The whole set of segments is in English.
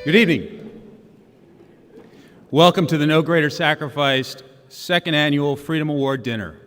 Good evening. Welcome to the No Greater Sacrifice Second Annual Freedom Award Dinner.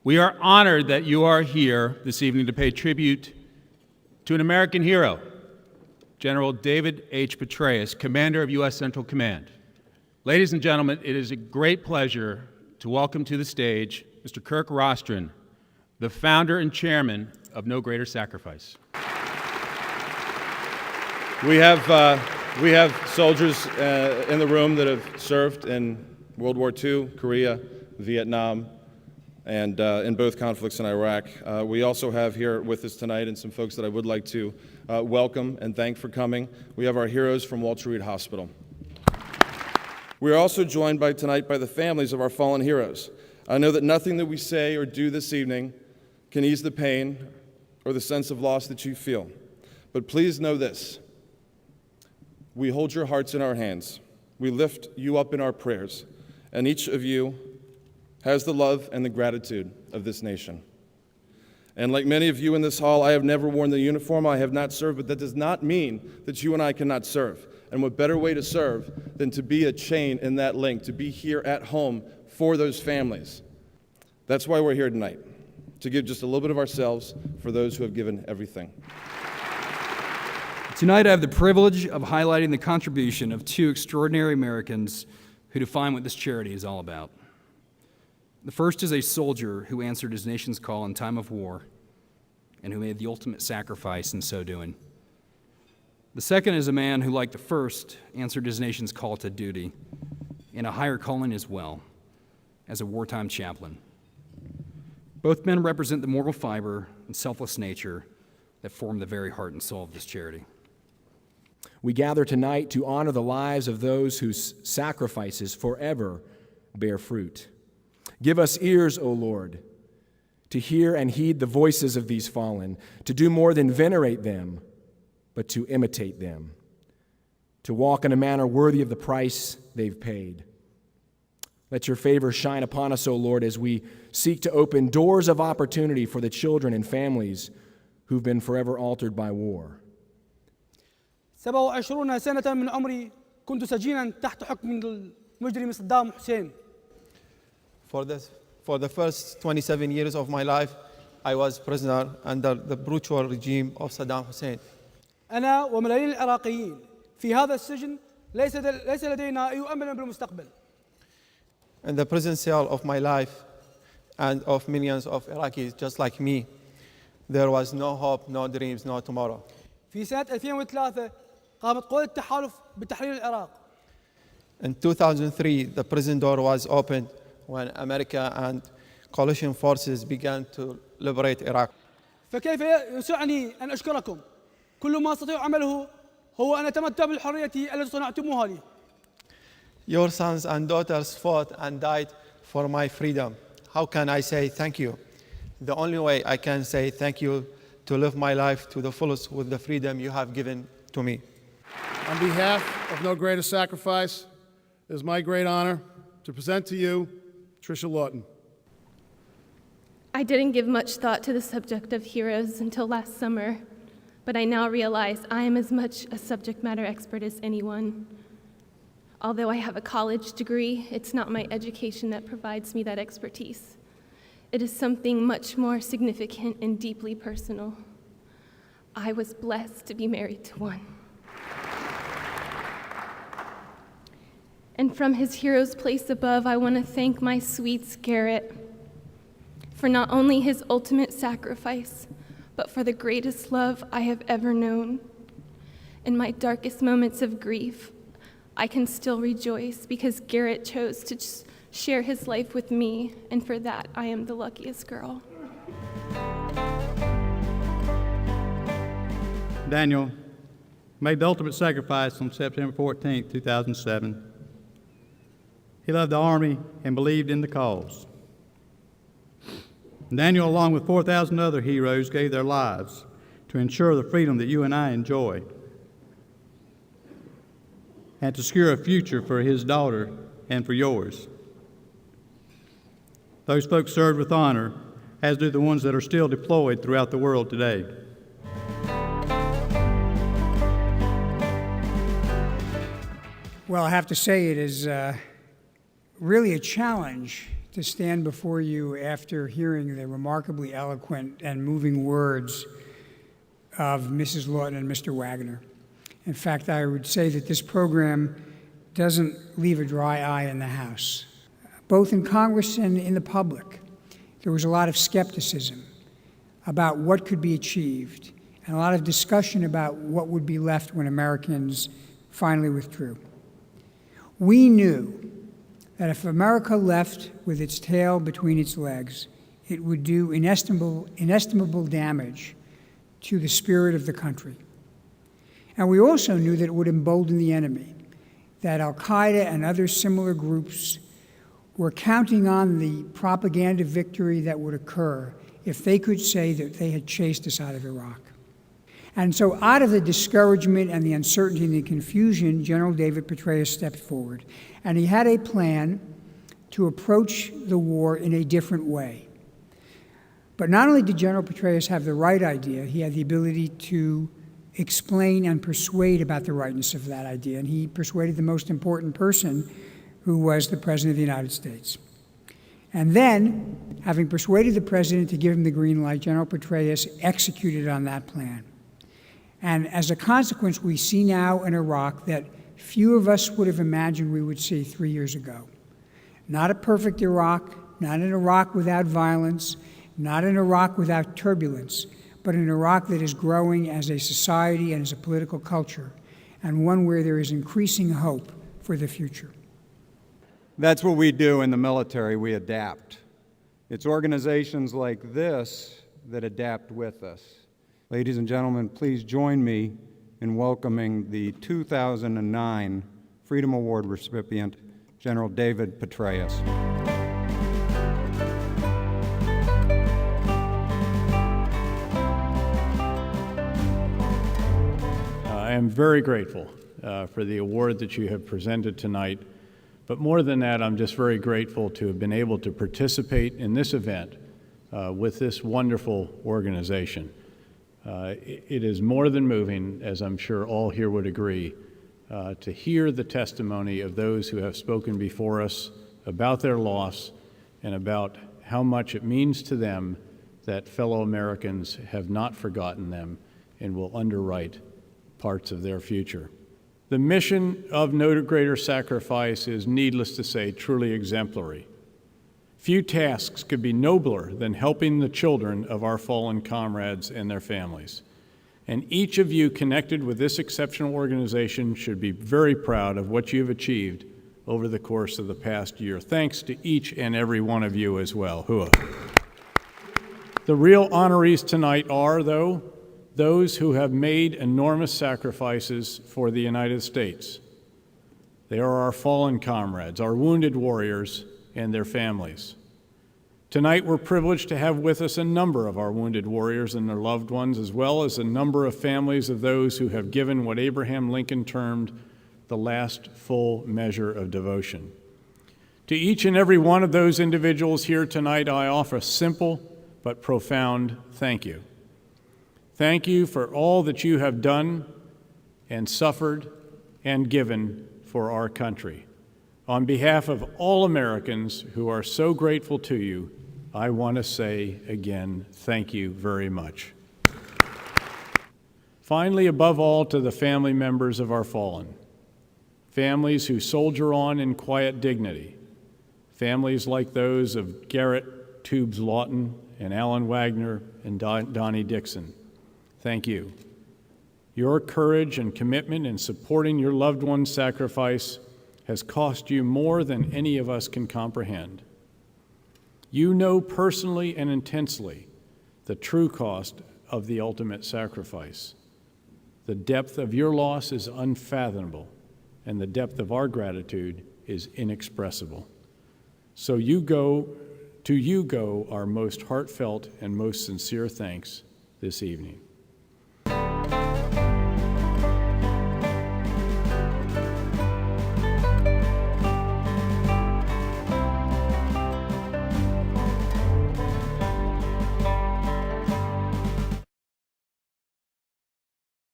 We are honored that you are here this evening to pay tribute to an American hero, General David H. Petraeus, Commander of U.S. Central Command. Ladies and gentlemen, it is a great pleasure to welcome to the stage Mr. Kirk Rostron, the founder and chairman of No Greater Sacrifice. We have soldiers in the room that have served in World War II, Korea, Vietnam, and in both conflicts in Iraq. We also have here with us tonight and some folks that I would like to welcome and thank for coming. We have our heroes from Walter Reed Hospital. We are also joined tonight by the families of our fallen heroes. I know that nothing that we say or do this evening can ease the pain or the sense of loss that you feel. But please know this. We hold your hearts in our hands. We lift you up in our prayers. And each of you has the love and the gratitude of this nation. And like many of you in this hall, I have never worn the uniform. I have not served, but that does not mean that you and I cannot serve. And what better way to serve than to be a chain in that link, to be here at home for those families. That's why we're here tonight, to give just a little bit of ourselves for those who have given everything. Tonight I have the privilege of highlighting the contribution of two extraordinary Americans who define what this charity is all about. The first is a soldier who answered his nation's call in time of war and who made the ultimate sacrifice in so doing. The second is a man who, like the first, answered his nation's call to duty in a higher calling as well, as a wartime chaplain. Both men represent the moral fiber and selfless nature that form the very heart and soul of this charity. We gather tonight to honor the lives of those whose sacrifices forever bear fruit. Give us ears, O Lord, to hear and heed the voices of these fallen, to do more than venerate them, but to imitate them, to walk in a manner worthy of the price they've paid. Let your favor shine upon us, O Lord, as we seek to open doors of opportunity for the children and families who've been forever altered by war. 27 سنة من عمري كنت سجينا تحت حكم المجرم صدام حسين. For the first 27 years of my life, I was prisoner under the brutal regime of Saddam Hussein. أنا وملايين العراقيين في هذا السجن ليس لدينا أي أمل بالمستقبل. In the prison cell of my life and of millions of Iraqis just like me, there was no hope, no dreams, no tomorrow. في سنة 2003 قامت قوات التحالف بتحرير العراق. In 2003, the prison door was opened when America and coalition forces began to liberate Iraq. فكيف يسعني أن أشكركم؟ كل ما أستطيع عمله هو أن أتمتع بالحرية التي صنعتموها لي. Your sons and daughters fought and died for my freedom. How can I say thank you? The only way I can say thank you to live my life to the fullest with the freedom you have given to me. On behalf of No Greater Sacrifice, it is my great honor to present to you Trisha Lawton. I didn't give much thought to the subject of heroes until last summer, but I now realize I am as much a subject matter expert as anyone. Although I have a college degree, it's not my education that provides me that expertise. It is something much more significant and deeply personal. I was blessed to be married to one. And from his hero's place above, I want to thank my sweet Garrett for not only his ultimate sacrifice, but for the greatest love I have ever known. In my darkest moments of grief, I can still rejoice because Garrett chose to share his life with me, and for that, I am the luckiest girl. Daniel made the ultimate sacrifice on September 14, 2007. He loved the Army and believed in the cause. Daniel, along with 4,000 other heroes, gave their lives to ensure the freedom that you and I enjoy and to secure a future for his daughter and for yours. Those folks served with honor, as do the ones that are still deployed throughout the world today. Well, I have to say it is really a challenge to stand before you after hearing the remarkably eloquent and moving words of Mrs. Lawton and Mr. Wagoner. In fact, I would say that this program doesn't leave a dry eye in the House. Both in Congress and in the public, there was a lot of skepticism about what could be achieved and a lot of discussion about what would be left when Americans finally withdrew. We knew that if America left with its tail between its legs, it would do inestimable damage to the spirit of the country. And we also knew that it would embolden the enemy, that al-Qaeda and other similar groups were counting on the propaganda victory that would occur if they could say that they had chased us out of Iraq. And so out of the discouragement and the uncertainty and the confusion, General David Petraeus stepped forward. And he had a plan to approach the war in a different way. But not only did General Petraeus have the right idea, he had the ability to explain and persuade about the rightness of that idea. And he persuaded the most important person, who was the President of the United States. And then, having persuaded the President to give him the green light, General Petraeus executed on that plan. And as a consequence, we see now in Iraq that few of us would have imagined we would see 3 years ago. Not a perfect Iraq, not an Iraq without violence, not an Iraq without turbulence, but an Iraq that is growing as a society and as a political culture, and one where there is increasing hope for the future. That's what we do in the military. We adapt. It's organizations like this that adapt with us. Ladies and gentlemen, please join me in welcoming the 2009 Freedom Award recipient, General David Petraeus. I am very grateful for the award that you have presented tonight. But more than that, I'm just very grateful to have been able to participate in this event with this wonderful organization. It is more than moving, as I'm sure all here would agree, to hear the testimony of those who have spoken before us about their loss and about how much it means to them that fellow Americans have not forgotten them and will underwrite parts of their future. The mission of No Greater Sacrifice is, needless to say, truly exemplary. Few tasks could be nobler than helping the children of our fallen comrades and their families. And each of you connected with this exceptional organization should be very proud of what you've achieved over the course of the past year. Thanks to each and every one of you as well. Hooah. The real honorees tonight are, though, those who have made enormous sacrifices for the United States. They are our fallen comrades, our wounded warriors, and their families. Tonight, we're privileged to have with us a number of our wounded warriors and their loved ones, as well as a number of families of those who have given what Abraham Lincoln termed the last full measure of devotion. To each and every one of those individuals here tonight, I offer a simple but profound thank you. Thank you for all that you have done and suffered and given for our country. On behalf of all Americans who are so grateful to you, I want to say again, thank you very much. Finally, above all, to the family members of our fallen, families who soldier on in quiet dignity, families like those of Garrett Tubes Lawton and Alan Wagner and Donnie Dixon. Thank you. Your courage and commitment in supporting your loved one's sacrifice has cost you more than any of us can comprehend. You know personally and intensely the true cost of the ultimate sacrifice. The depth of your loss is unfathomable, and the depth of our gratitude is inexpressible. So to you go our most heartfelt and most sincere thanks this evening.